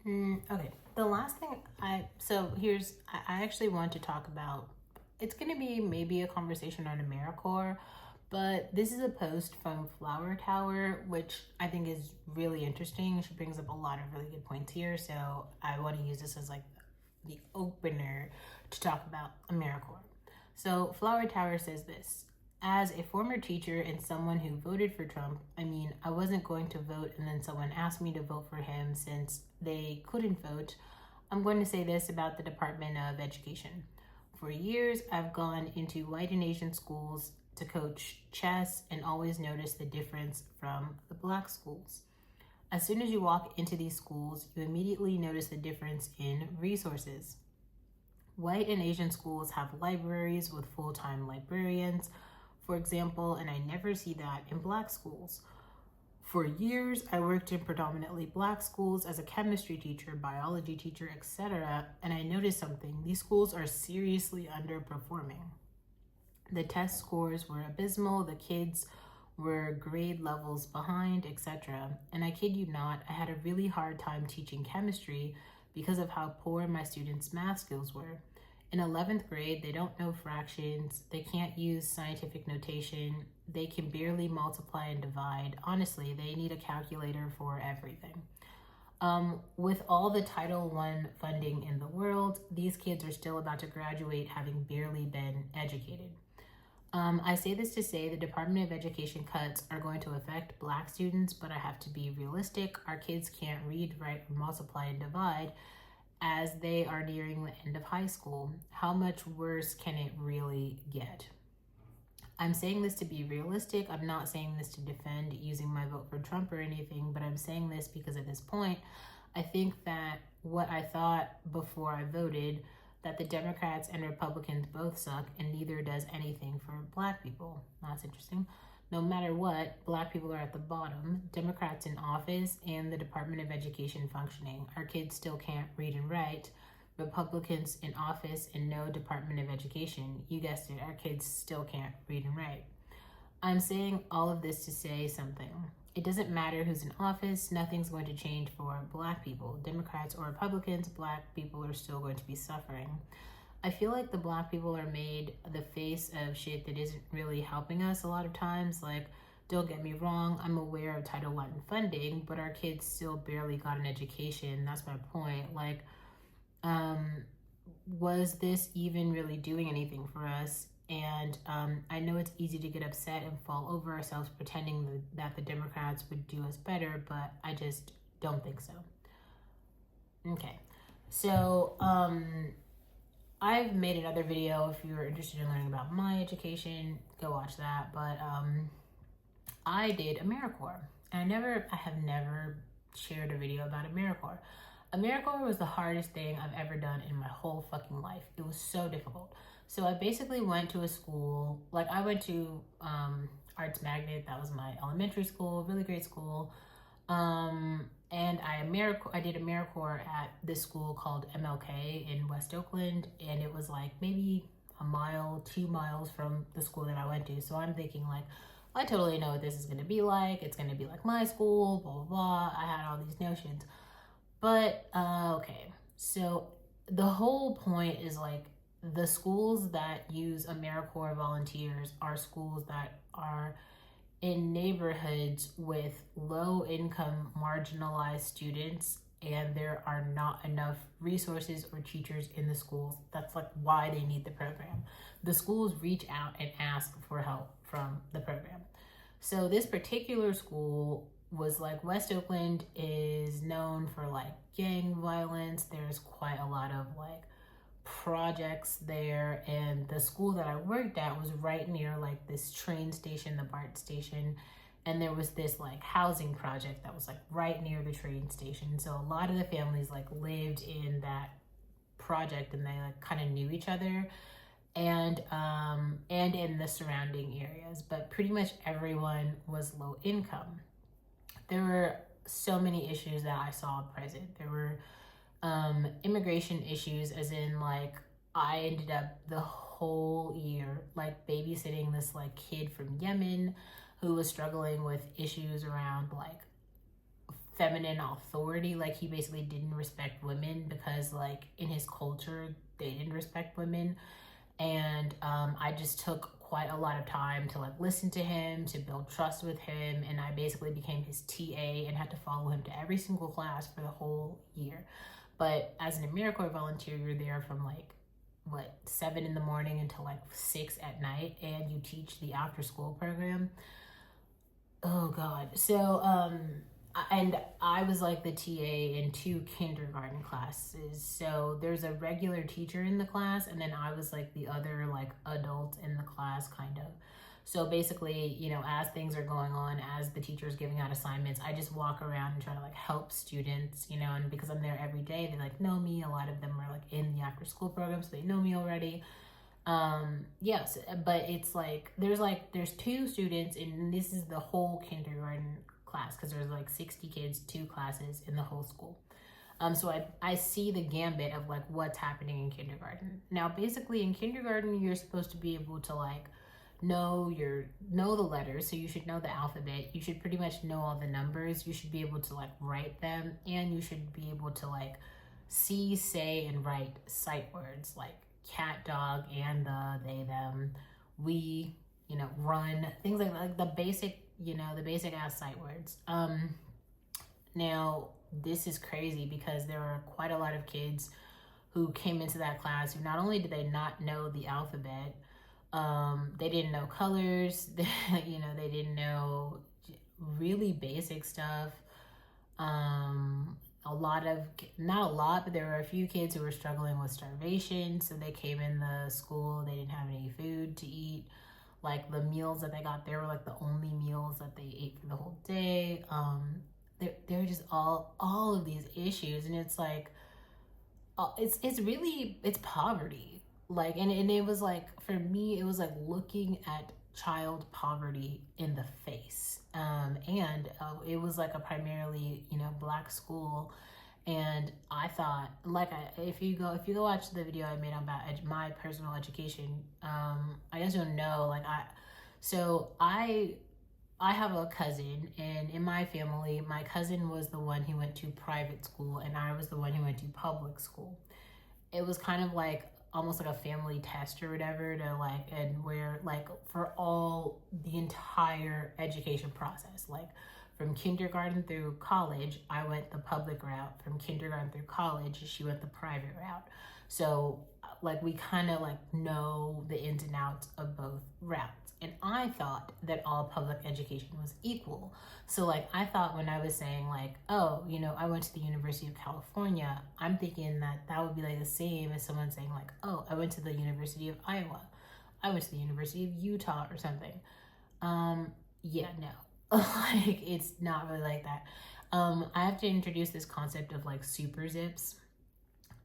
Okay. The last thing I actually want to talk about, it's going to be maybe a conversation on Americorp, but this is a post from Flower Tower, which I think is really interesting. She brings up a lot of really good points here. So I want to use this as like the opener to talk about Americorp. So Flower Tower says this: as a former teacher and someone who voted for Trump, I wasn't going to vote and then someone asked me to vote for him since they couldn't vote. I'm going to say this about the Department of Education. For years, I've gone into white and Asian schools to coach chess and always noticed the difference from the black schools. As soon as you walk into these schools, you immediately notice the difference in resources. White and Asian schools have libraries with full-time librarians, for example, and I never see that in black schools. For years, I worked in predominantly black schools as a chemistry teacher, biology teacher, etc., and I noticed something. These schools are seriously underperforming. The test scores were abysmal, the kids were grade levels behind, etc. And I kid you not, I had a really hard time teaching chemistry because of how poor my students' math skills were. In 11th grade, they don't know fractions, they can't use scientific notation, they can barely multiply and divide. Honestly, they need a calculator for everything. With all the Title I funding in the world, these kids are still about to graduate having barely been educated. I say this to say the Department of Education cuts are going to affect black students, but I have to be realistic. Our kids can't read, write, or multiply and divide as they are nearing the end of high school. How much worse can it really get? I'm saying this to be realistic. I'm not saying this to defend using my vote for Trump or anything, but I'm saying this because at this point, I think that what I thought before I voted, that the Democrats and Republicans both suck and neither does anything for black people. That's interesting. No matter what, black people are at the bottom, Democrats in office, and the Department of Education functioning. Our kids still can't read and write. Republicans in office and no Department of Education. You guessed it, our kids still can't read and write. I'm saying all of this to say something. It doesn't matter who's in office, nothing's going to change for black people. Democrats or Republicans, black people are still going to be suffering. I feel like the black people are made the face of shit that isn't really helping us a lot of times. Like, don't get me wrong, I'm aware of Title I funding, but our kids still barely got an education. That's my point. Like, was this even really doing anything for us? And I know it's easy to get upset and fall over ourselves pretending that the Democrats would do us better, but I just don't think so. Okay, so I've made another video. If you're interested in learning about my education, go watch that. But I did Americorp, and I have never shared a video about Americorp. Americorp was the hardest thing I've ever done in my whole fucking life. It was so difficult. So I basically went to a school, like I went to Arts Magnet. That was my elementary school, really great school. And I did Americorp at this school called MLK in West Oakland, and it was like maybe a mile, 2 miles from the school that I went to. So I'm thinking like, I totally know what this is going to be like. It's going to be like my school, blah, blah, blah. I had all these notions. But, okay. So the whole point is like the schools that use Americorp volunteers are schools that are in neighborhoods with low income marginalized students, and there are not enough resources or teachers in the schools. That's like why they need the program. The schools reach out and ask for help from the program. So this particular school was like, West Oakland is known for like gang violence. There's quite a lot of like projects there, and the school that I worked at was right near like this train station, the BART station, and there was this like housing project that was like right near the train station. So a lot of the families like lived in that project, and they like kind of knew each other, and in the surrounding areas, but pretty much everyone was low income. There were so many issues that I saw present. There were immigration issues, as in like I ended up the whole year like babysitting this like kid from Yemen who was struggling with issues around like feminine authority. Like, he basically didn't respect women because, like, in his culture, they didn't respect women. And I just took quite a lot of time to, like, listen to him, to build trust with him. And I basically became his TA and had to follow him to every single class for the whole year. But as an Americorp volunteer, you're there from, like, 7 in the morning until, like, 6 at night, and you teach the after school program. Oh God. So and I was like the TA in 2 kindergarten classes. So there's a regular teacher in the class, and then I was like the other, like, adult in the class, kind of. So basically, you know, as things are going on, as the teacher is giving out assignments, I just walk around and try to, like, help students, you know. And because I'm there every day, they, like, know me. A lot of them are, like, in the after school program, so they know me already. Yes, but it's like there's 2 students, and this is the whole kindergarten class, because there's like 60 kids, 2 classes in the whole school. So I see the gambit of, like, what's happening in kindergarten. Now, basically in kindergarten, you're supposed to be able to, like, know the letters. So you should know the alphabet. You should pretty much know all the numbers. You should be able to, like, write them, and you should be able to, like, see, say, and write sight words like cat, dog, and the, they, them, we, you know, run, things like the basic, you know, the basic ass sight words. Now this is crazy because there are quite a lot of kids who came into that class who not only did they not know the alphabet, they didn't know colors, you know, they didn't know really basic stuff. Not a lot, but there were a few kids who were struggling with starvation. So they came in the school, they didn't have any food to eat. Like, the meals that they got there were, like, the only meals that they ate for the whole day. There were just all of these issues, and it's like, it's poverty. Like, and it was like, for me, it was like looking at child poverty in the face. And it was like a primarily, you know, Black school. And I thought, like, if you go watch the video I made about my personal education, I guess you'll know, like, I have a cousin, and in my family, my cousin was the one who went to private school, and I was the one who went to public school. It was kind of like almost like a family test or whatever, to, like, and where, like, for all the entire education process, like from kindergarten through college, I went the public route. From kindergarten through college, she went the private route. So, like, we kind of, like, know the ins and outs of both routes. And I thought that all public education was equal. So, like, I thought when I was saying, like, oh, you know, I went to the University of California, I'm thinking that would be, like, the same as someone saying, like, oh, I went to the University of Iowa, I went to the University of Utah or something. Yeah, no. Like, it's not really like that. I have to introduce this concept of, like, super zips.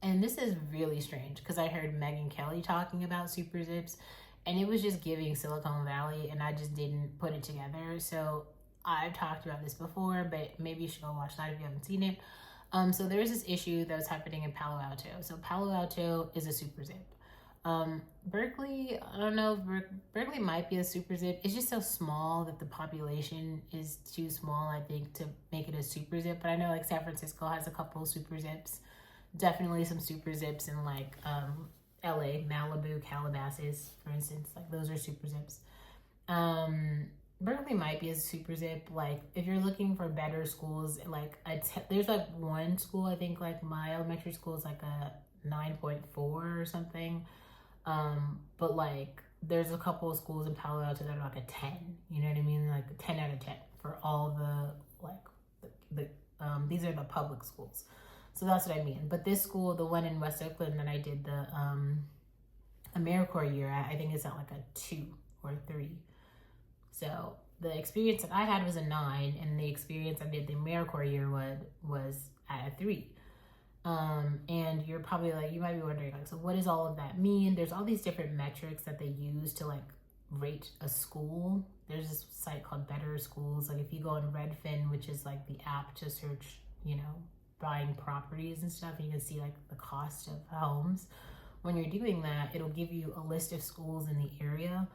And this is really strange because I heard Megyn Kelly talking about super zips, and it was just giving Silicon Valley, and I just didn't put it together. So I've talked about this before, but maybe you should go watch that if you haven't seen it. So there was this issue that was happening in Palo Alto. So Palo Alto is a super zip. Berkeley, I don't know if Berkeley might be a super zip. It's just so small that the population is too small, I think, to make it a super zip. But I know, like, San Francisco has a couple of super zips. Definitely some super zips in, like, LA, Malibu, Calabasas, for instance. Like, those are super zips. Berkeley might be a super zip. Like, if you're looking for better schools, like, there's, like, one school, I think, like, my elementary school is, like, a 9.4 or something. But, like, there's a couple of schools in Palo Alto that are, like, a 10. You know what I mean? Like, a 10 out of 10 for all the, like, these are the public schools. So that's what I mean. But this school, the one in West Oakland that I did the Americorp year at, I think it's at, like, a 2 or 3. So the experience that I had was a 9, and the experience I did the Americorp year was at a 3. And you're probably like, you might be wondering, like, so what does all of that mean? There's all these different metrics that they use to, like, rate a school. There's this site called Better Schools. Like, if you go on Redfin, which is, like, the app to search, you know, buying properties and stuff, and you can see, like, the cost of homes. When you're doing that, it'll give you a list of schools in the area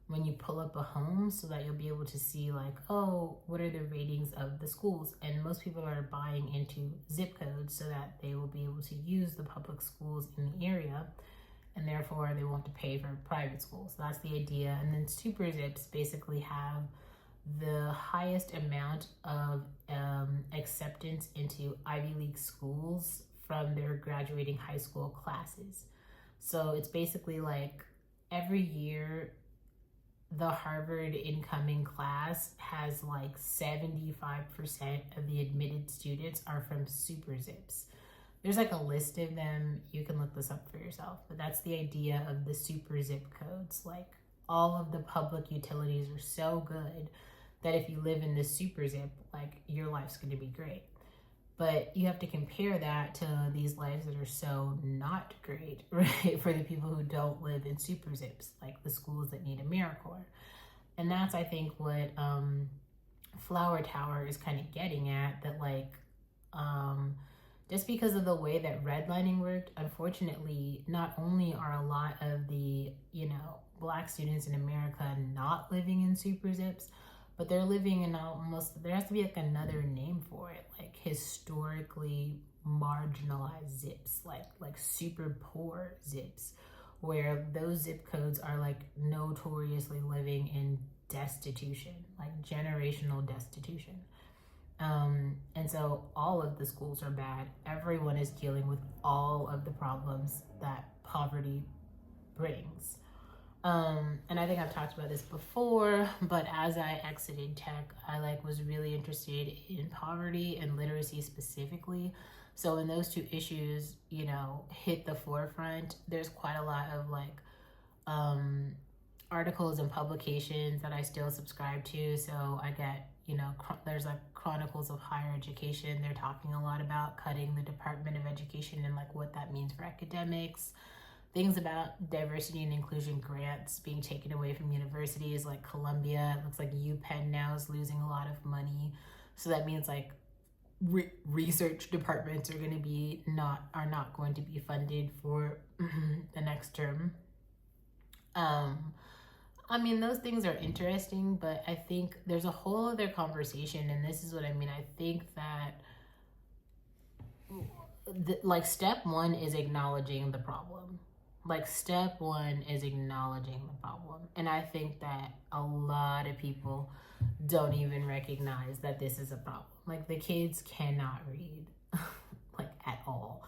when you pull up a home, so that you'll be able to see like, oh, what are the ratings of the schools? And most people are buying into zip codes so that they will be able to use the public schools in the area, and therefore they won't have to pay for private schools. So that's the idea. And then super zips basically have the highest amount of acceptance into Ivy League schools from their graduating high school classes. So it's basically like every year the Harvard incoming class has like 75% of the admitted students are from super zips. There's like a list of them. You can look this up for yourself, but that's the idea of the super zip codes. Like all of the public utilities are so good that if you live in this super zip, like your life's going to be great. But you have to compare that to these lives that are so not great, right? For the people who don't live in super zips, like the schools that need Americorp. And that's, I think, what Flower Tower is kind of getting at, that like, just because of the way that redlining worked, unfortunately, not only are a lot of the, Black students in America not living in super zips, but they're living in almost, there has to be like another name for it, like historically marginalized zips, like super poor zips, where those zip codes are like notoriously living in destitution, like generational destitution. And so all of the schools are bad. Everyone is dealing with all of the problems that poverty brings. And I think I've talked about this before, but as I exited tech, I was really interested in poverty and literacy specifically. So when those two issues, hit the forefront, there's quite a lot of articles and publications that I still subscribe to. So I get, there's Chronicles of Higher Education. They're talking a lot about cutting the Department of Education and what that means for academics. Things about diversity and inclusion grants being taken away from universities like Columbia. It looks like UPenn now is losing a lot of money. So that means research departments are not going to be funded for the next term. Those things are interesting, but I think there's a whole other conversation, and this is what I mean. I think that step one is acknowledging the problem. Step one is acknowledging the problem. And I think that a lot of people don't even recognize that this is a problem. The kids cannot read, at all.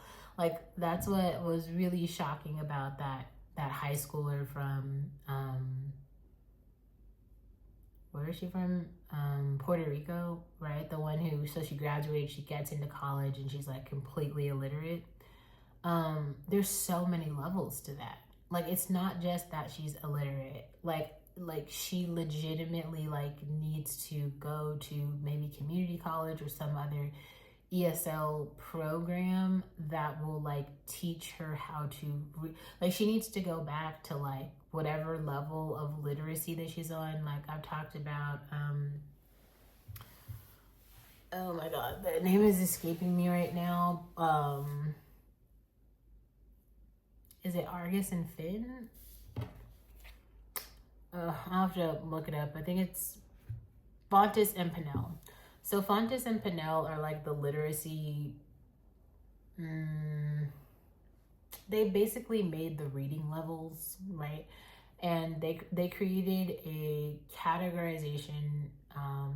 That's what was really shocking about that high schooler from, where is she from? Puerto Rico, right? The one who, so she graduates, she gets into college, and she's completely illiterate. There's so many levels to that. It's not just that she's illiterate. She legitimately needs to go to maybe community college or some other ESL program that will teach her how to she needs to go back to whatever level of literacy that she's on. I've talked about oh my god, the name is escaping me right now. Is it Argus and Finn? I'll have to look it up. I think it's Fontes and Pinnell. So Fontes and Pinnell are the literacy. They basically made the reading levels, right? And they created a categorization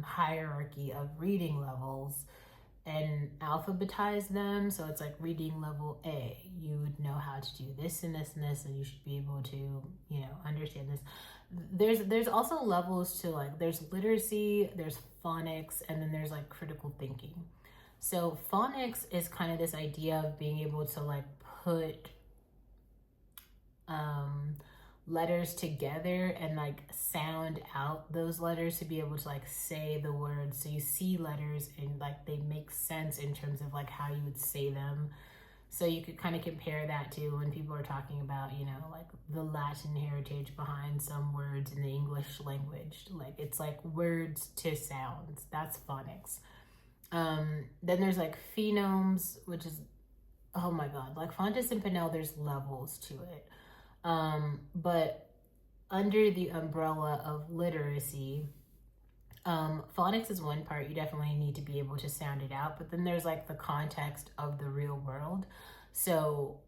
hierarchy of reading levels and alphabetize them. So it's reading level A, you would know how to do this and this and this, and you should be able to, understand this. There's also levels to there's literacy, there's phonics, and then there's critical thinking. So phonics is kind of this idea of being able to put letters together and sound out those letters to be able to say the words. So you see letters and they make sense in terms of how you would say them. So you could kind of compare that to when people are talking about, the Latin heritage behind some words in the English language. It's words to sounds. That's phonics. Then there's phonemes, which is, oh my God, Fontes and Pinnell, there's levels to it. But under the umbrella of literacy, phonics is one part. You definitely need to be able to sound it out, but then there's like the context of the real world. So,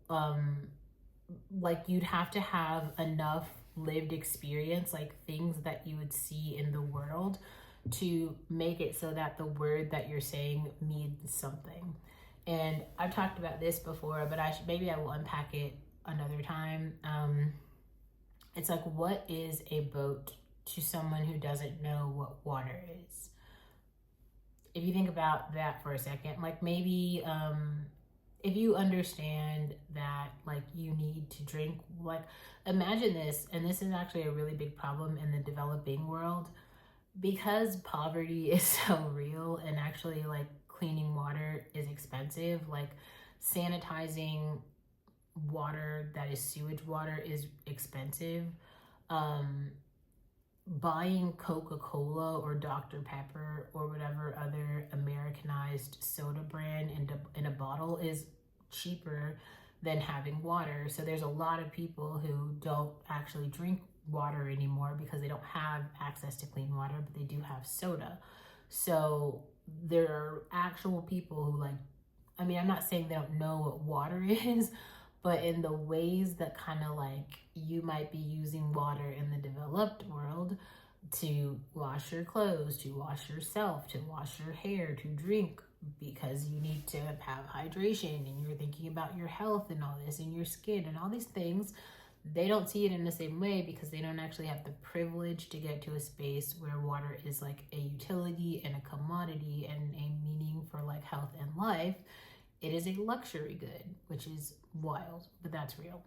like you'd have to have enough lived experience, like things that you would see in the world, to make it so that the word that you're saying means something. And I've talked about this before, but maybe I will unpack it another time. It's like, what is a boat to someone who doesn't know what water is? If you think about that for a second, like maybe if you understand that like you need to drink, like imagine this, and this is actually a really big problem in the developing world, because poverty is so real, and actually like cleaning water is expensive. Like sanitizing water that is sewage water is expensive. Buying Coca-Cola or Dr. Pepper or whatever other Americanized soda brand in a bottle is cheaper than having water. So there's a lot of people who don't actually drink water anymore because they don't have access to clean water, but they do have soda. So there are actual people who like, I mean, I'm not saying they don't know what water is, but in the ways that kind of like you might be using water in the developed world to wash your clothes, to wash yourself, to wash your hair, to drink, because you need to have hydration and you're thinking about your health and all this and your skin and all these things. They don't see it in the same way because they don't actually have the privilege to get to a space where water is like a utility and a commodity and a meaning for like health and life. It is a luxury good, which is wild, but that's real.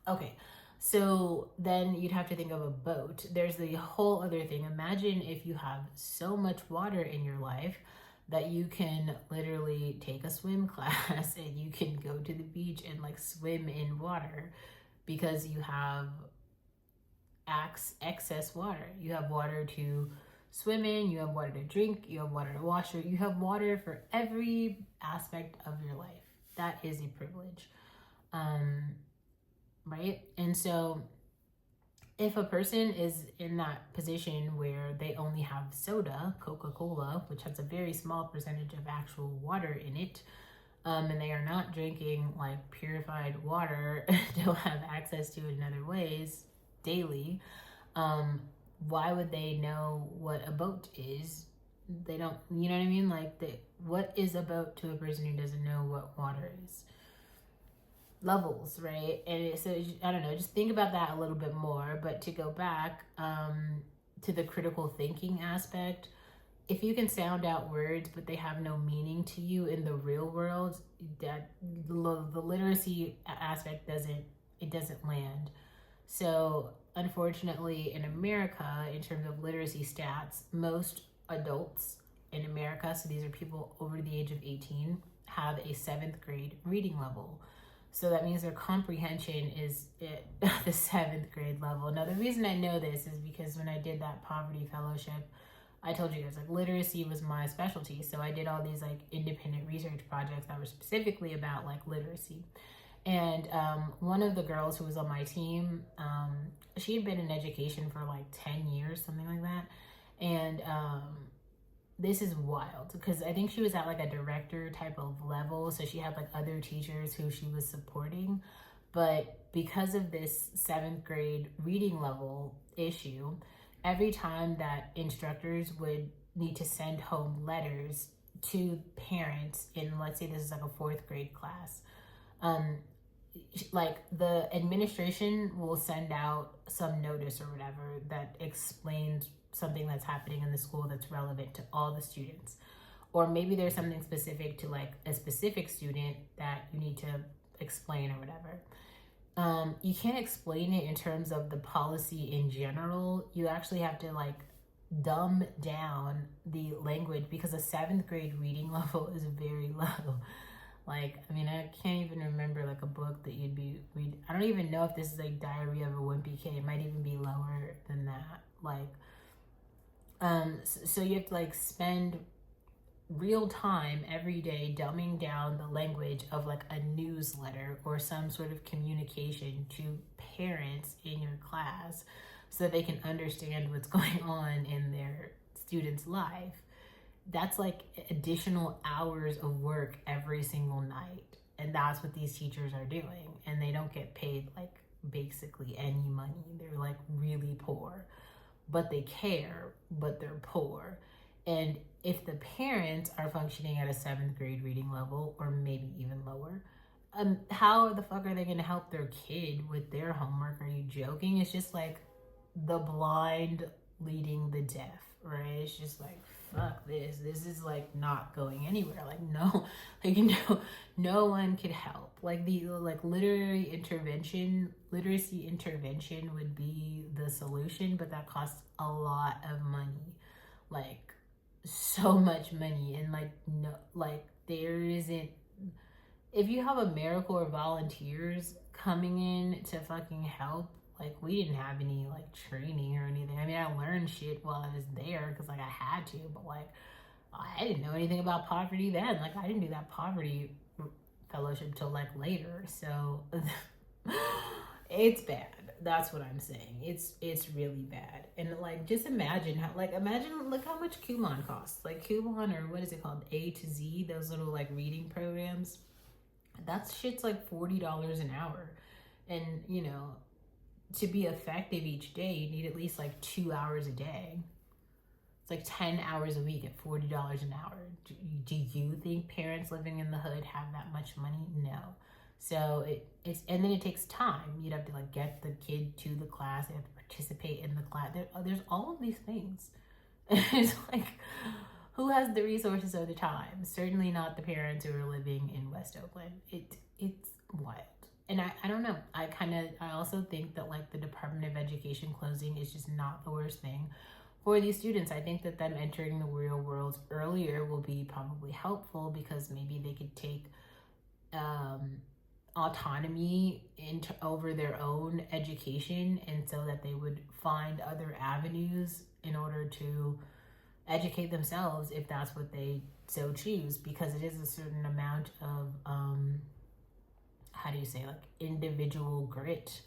Okay, so then you'd have to think of a boat. There's the whole other thing. Imagine if you have so much water in your life that you can literally take a swim class and you can go to the beach and like swim in water because you have excess water. You have water to swim in, you have water to drink, you have water to wash, you have water for every aspect of your life. That is a privilege. Right? And so if a person is in that position where they only have soda, Coca-Cola, which has a very small percentage of actual water in it, and they are not drinking like purified water, don't have access to it in other ways daily, why would they know what a boat is? They don't, you know what I mean? Like, what is a boat to a person who doesn't know what water is? Levels, right? And so I don't know, just think about that a little bit more. But to go back to the critical thinking aspect, if you can sound out words but they have no meaning to you in the real world, that the literacy aspect doesn't land. So unfortunately in America, in terms of literacy stats, most adults in America, so these are people over the age of 18, have a 7th grade reading level. So that means their comprehension is at the 7th grade level. Now, the reason I know this is because when I did that poverty fellowship, I told you guys, like, literacy was my specialty. So I did all these, like, independent research projects that were specifically about, like, literacy. And one of the girls who was on my team, she had been in education for, like, 10 years, something like that. And this is wild because I think she was at like a director type of level, so she had like other teachers who she was supporting, but because of this 7th grade reading level issue, every time that instructors would need to send home letters to parents in, let's say this is like a 4th grade class, like the administration will send out some notice or whatever that explains something that's happening in the school that's relevant to all the students. Or maybe there's something specific to like a specific student that you need to explain or whatever. You can't explain it in terms of the policy in general. You actually have to like dumb down the language because a 7th grade reading level is very low. Like, I mean, I can't even remember like a book that you'd be read. I don't even know if this is like Diary of a Wimpy Kid. It might even be lower than that. Like, so you have to like spend real time every day dumbing down the language of like a newsletter or some sort of communication to parents in your class so that they can understand what's going on in their student's life. That's like additional hours of work every single night. And that's what these teachers are doing. And they don't get paid like basically any money. They're like really poor, but they care, but they're poor. And if the parents are functioning at a 7th grade reading level or maybe even lower, how the fuck are they going to help their kid with their homework? Are you joking? It's just like the blind leading the deaf, right? It's just like, fuck this. This is like not going anywhere. Like no, like no one could help. Like the like literacy intervention would be the solution, but that costs a lot of money. Like so much money, and like no, like there isn't, if you have Americorp volunteers coming in to fucking help, like we didn't have any like training or anything. I mean, I learned shit while I was there because like I had to, but like I didn't know anything about poverty then. Like I didn't do that poverty fellowship till like later. So it's bad. That's what I'm saying. It's really bad. And like just imagine how, like imagine look how much Kumon costs. Like Kumon, or what is it called? A to Z, those little like reading programs. That shit's like $40 an hour. And you know, to be effective each day, you need at least like 2 hours a day. It's like 10 hours a week at $40 an hour. Do you think parents living in the hood have that much money? No. So it's, and then it takes time. You'd have to like get the kid to the class. They have to participate in the class. There's all of these things. It's like, who has the resources or the time? Certainly not the parents who are living in West Oakland. It's wild. And I don't know. I also think that like the Department of Education closing is just not the worst thing for these students. I think that them entering the real world earlier will be probably helpful, because maybe they could take autonomy over their own education, and so that they would find other avenues in order to educate themselves if that's what they so choose, because it is a certain amount of how do you say, like individual grit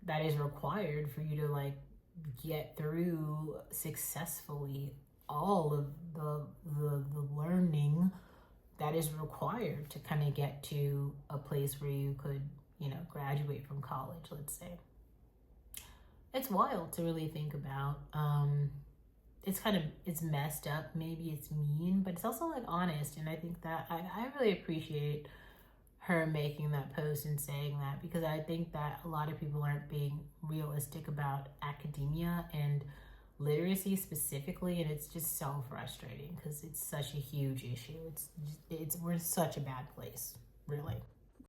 that is required for you to like get through successfully all of the learning that is required to kind of get to a place where you could, you know, graduate from college, let's say. It's wild to really think about. It's messed up, maybe it's mean, but it's also like honest. And I think that I really appreciate her making that post and saying that, because I think that a lot of people aren't being realistic about academia and literacy specifically, and it's just so frustrating because it's such a huge issue. We're in such a bad place, really.